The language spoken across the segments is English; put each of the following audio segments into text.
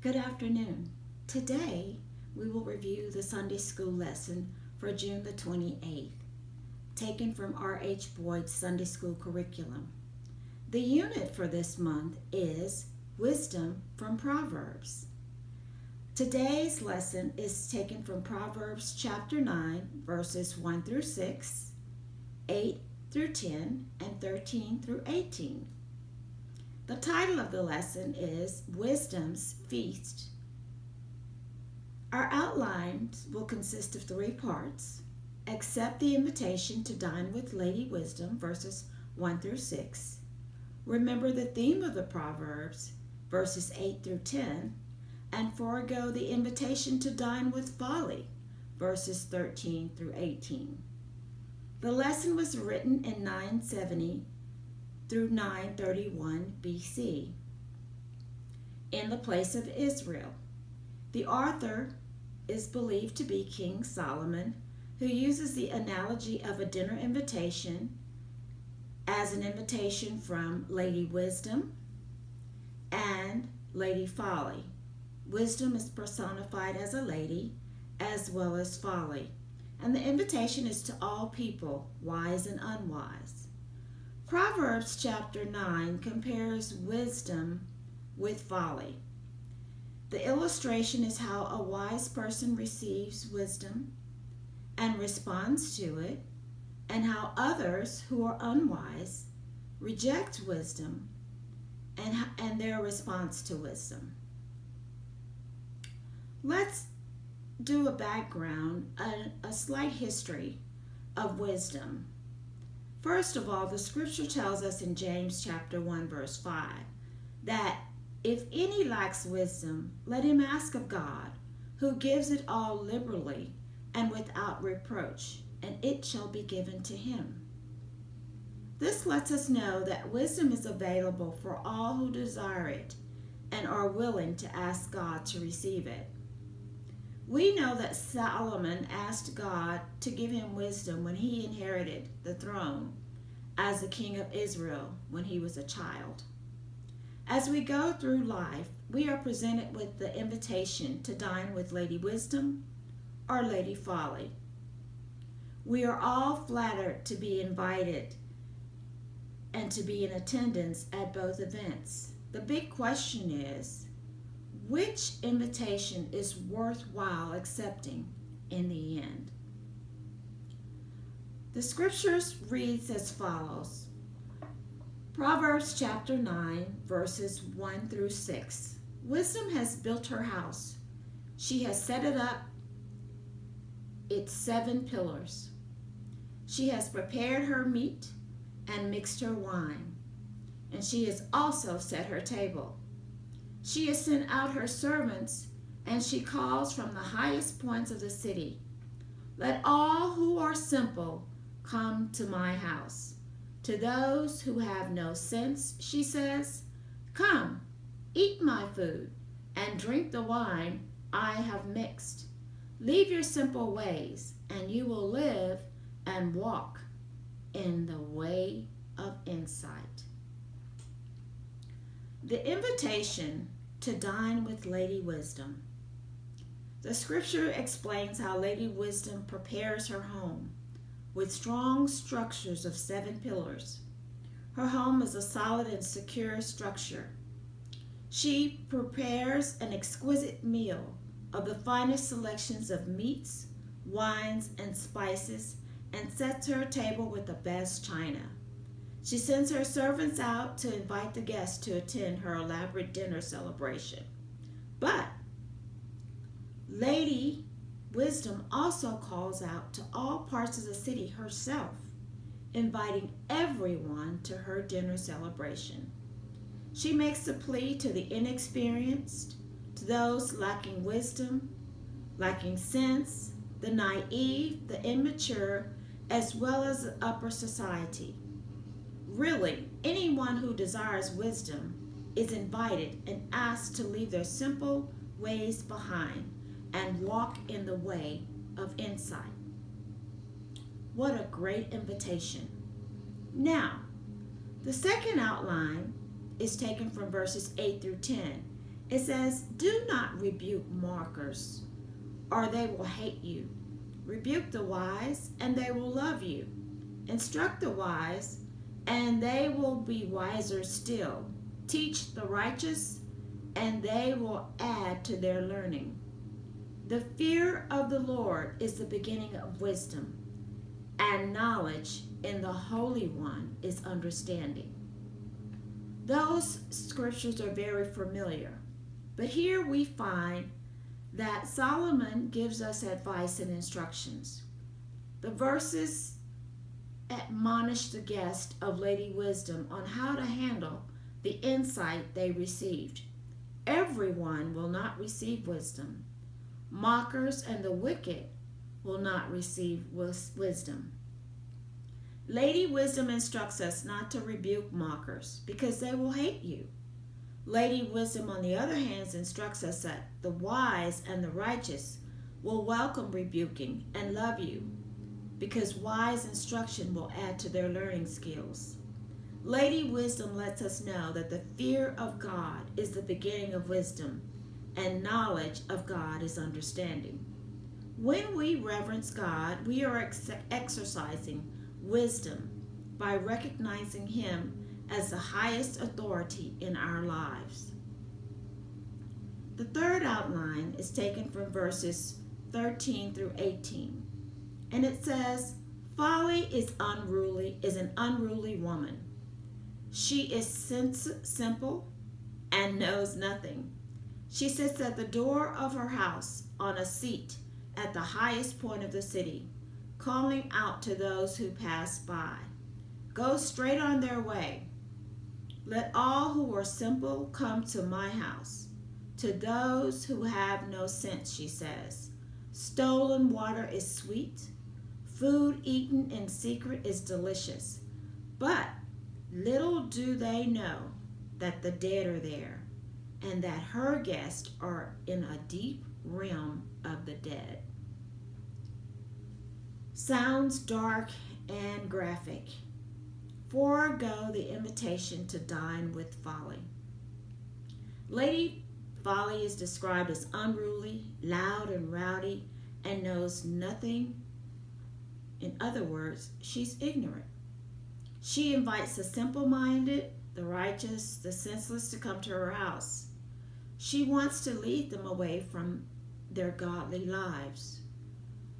Good afternoon. Today we will review the Sunday school lesson for June the 28th, taken from R.H. Boyd's Sunday school curriculum. The unit for this month is Wisdom from Proverbs. Today's lesson is taken from Proverbs chapter 9, verses 1 through 6, 8 through 10, and 13 through 18. The title of the lesson is Wisdom's Feast. Our outlines will consist of 3 parts. Accept the invitation to dine with Lady Wisdom, verses 1 through 6. Remember the theme of the Proverbs, verses 8 through 10. And forego the invitation to dine with Folly, verses 13 through 18. The lesson was written in 970 through 931 BC in the place of Israel. The author is believed to be King Solomon, who uses the analogy of a dinner invitation as an invitation from Lady Wisdom and Lady Folly. Wisdom is personified as a lady as well as folly, and the invitation is to all people, wise and unwise. Proverbs chapter 9 compares wisdom with folly. The illustration is how a wise person receives wisdom and responds to it, and how others who are unwise reject wisdom and their response to wisdom. Let's do a background, a slight history of wisdom. First of all, the scripture tells us in James chapter 1 verse 5 that if any lacks wisdom, let him ask of God, who gives it all liberally and without reproach, and it shall be given to him. This lets us know that wisdom is available for all who desire it and are willing to ask God to receive it. We know that Solomon asked God to give him wisdom when he inherited the throne as the king of Israel when he was a child. As we go through life, we are presented with the invitation to dine with Lady Wisdom or Lady Folly. We are all flattered to be invited and to be in attendance at both events. The big question is, which invitation is worthwhile accepting in the end? The scriptures reads as follows. Proverbs chapter 9, verses 1 through 6. Wisdom has built her house. She has set it up its 7 pillars. She has prepared her meat and mixed her wine, and she has also set her table. She has sent out her servants, and she calls from the highest points of the city. Let all who are simple come to my house. To those who have no sense, she says, come, eat my food, and drink the wine I have mixed. Leave your simple ways, and you will live and walk in the way of insight. The invitation to dine with Lady Wisdom. The scripture explains how Lady Wisdom prepares her home with strong structures of 7 pillars. Her home is a solid and secure structure. She prepares an exquisite meal of the finest selections of meats, wines, and spices, and sets her table with the best china. She sends her servants out to invite the guests to attend her elaborate dinner celebration. But Lady Wisdom also calls out to all parts of the city herself, inviting everyone to her dinner celebration. She makes a plea to the inexperienced, to those lacking wisdom, lacking sense, the naive, the immature, as well as the upper society. Really, anyone who desires wisdom is invited and asked to leave their simple ways behind and walk in the way of insight. What a great invitation. Now, the second outline is taken from verses 8 through 10 It says, "Do not rebuke mockers, or they will hate you. Rebuke the wise, and they will love you. Instruct the wise, and they will be wiser still. Teach the righteous, and they will add to their learning. The fear of the Lord is the beginning of wisdom, and knowledge in the Holy One is understanding." Those scriptures are very familiar, but here we find that Solomon gives us advice and instructions. The verses admonish the guest of Lady Wisdom on how to handle the insight they received. Everyone will not receive wisdom. Mockers and the wicked will not receive wisdom. Lady Wisdom instructs us not to rebuke mockers because they will hate you. Lady Wisdom, on the other hand, instructs us that the wise and the righteous will welcome rebuking and love you because wise instruction will add to their learning skills. Lady Wisdom lets us know that the fear of God is the beginning of wisdom, and knowledge of God is understanding. When we reverence God, we are exercising wisdom by recognizing Him as the highest authority in our lives. The third outline is taken from verses 13 through 18, and it says, "Folly is an unruly woman. She is simple and knows nothing. She sits at the door of her house on a seat at the highest point of the city, calling out to those who pass by. Go straight on their way. Let all who are simple come to my house. To those who have no sense," she says, "stolen water is sweet. Food eaten in secret is delicious. But little do they know that the dead are there, and that her guests are in a deep realm of the dead." Sounds dark and graphic. Forego the invitation to dine with Folly. Lady Folly is described as unruly, loud, and rowdy, and knows nothing. In other words, she's ignorant. She invites the simple-minded, the righteous, the senseless to come to her house. She wants to lead them away from their godly lives.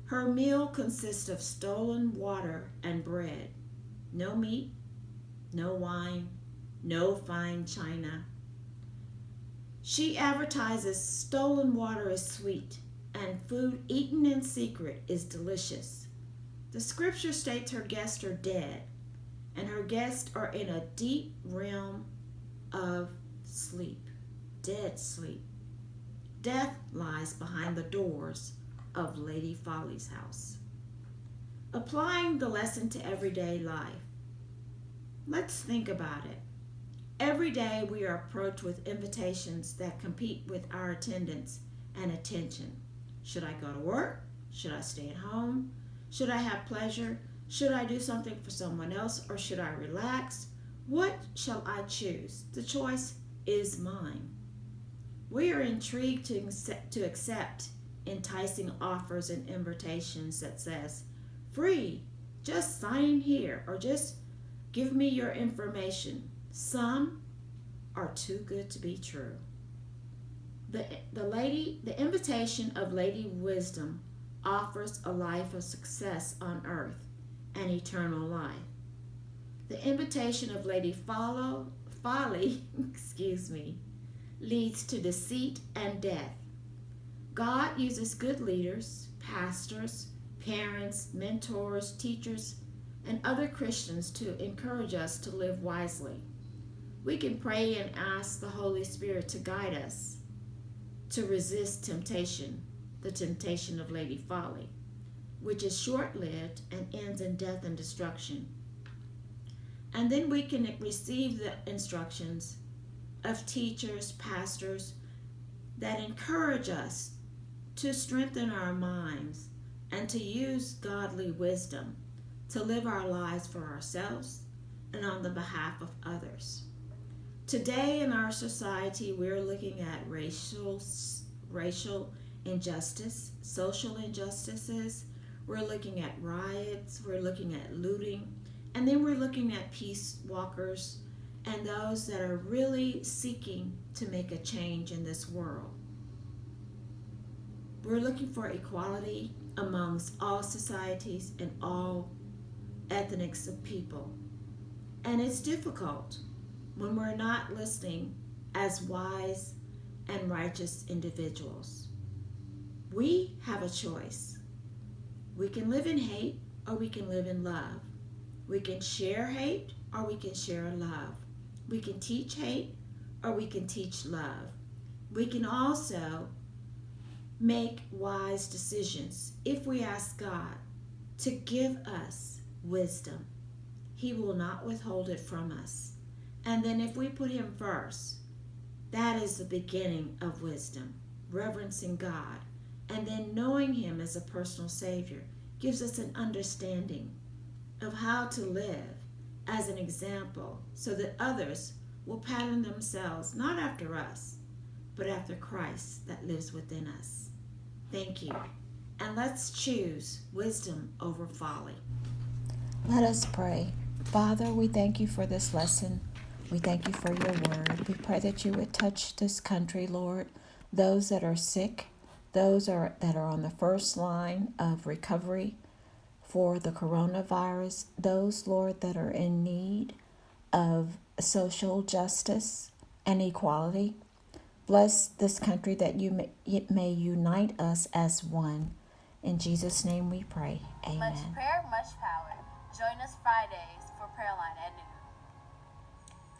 Her meal consists of stolen water and bread. No meat, no wine, no fine china. She advertises stolen water is sweet and food eaten in secret is delicious. The scripture states her guests are dead, and her guests are in a deep realm of sleep, dead sleep. Death lies behind the doors of Lady Folly's house. Applying the lesson to everyday life. Let's think about it. Every day we are approached with invitations that compete with our attendance and attention. Should I go to work? Should I stay at home? Should I have pleasure? Should I do something for someone else, or should I relax? What shall I choose? The choice is mine. We are intrigued to accept enticing offers and invitations that says, "Free, just sign here," or "just give me your information." Some are too good to be true. The invitation of Lady Wisdom offers a life of success on earth and eternal life. The invitation of Lady Folly leads to deceit and death. God uses good leaders, pastors, parents, mentors, teachers, and other Christians to encourage us to live wisely. We can pray and ask the Holy Spirit to guide us to resist temptation, the temptation of Lady Folly, which is short-lived and ends in death and destruction. And then we can receive the instructions of teachers, pastors that encourage us to strengthen our minds and to use godly wisdom to live our lives for ourselves and on the behalf of others. Today in our society, we're looking at racial injustice, social injustices. We're looking at riots. We're looking at looting. And then we're looking at peace walkers and those that are really seeking to make a change in this world. We're looking for equality amongst all societies and all ethnics of people. And it's difficult when we're not listening as wise and righteous individuals. We have a choice. We can live in hate or we can live in love. We can share hate or we can share love. We can teach hate or we can teach love. We can also make wise decisions if we ask God to give us wisdom. He will not withhold it from us. And then if we put Him first, that is the beginning of wisdom, reverencing God, and then knowing Him as a personal Savior gives us an understanding of how to live as an example so that others will pattern themselves not after us, but after Christ that lives within us. Thank you. And let's choose wisdom over folly. Let us pray. Father, we thank you for this lesson. We thank you for your word. We pray that you would touch this country, Lord, those that are sick, those that are on the first line of recovery for the coronavirus, those, Lord, that are in need of social justice and equality. Bless this country that it may unite us as one. In Jesus' name we pray. Amen. Much prayer, much power. Join us Fridays for Prayer Line at noon.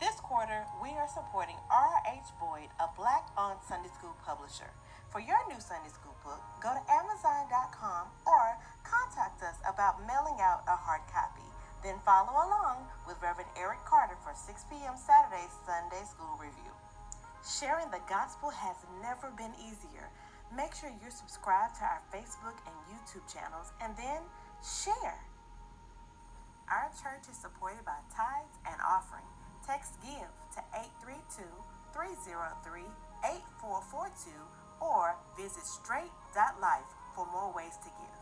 This quarter, we are supporting R.H. Boyd, a Black-owned Sunday school publisher. For your new Sunday school book, go to Amazon.com or contact us about mailing out a hard copy. Then follow along with Reverend Eric Carter for 6 p.m. Saturday Sunday School Review. Sharing the gospel has never been easier. Make sure you're subscribed to our Facebook and YouTube channels and then share. Our church is supported by tithes and offering. Text GIVE to 832-303-8442 or visit Strait.life for more ways to give.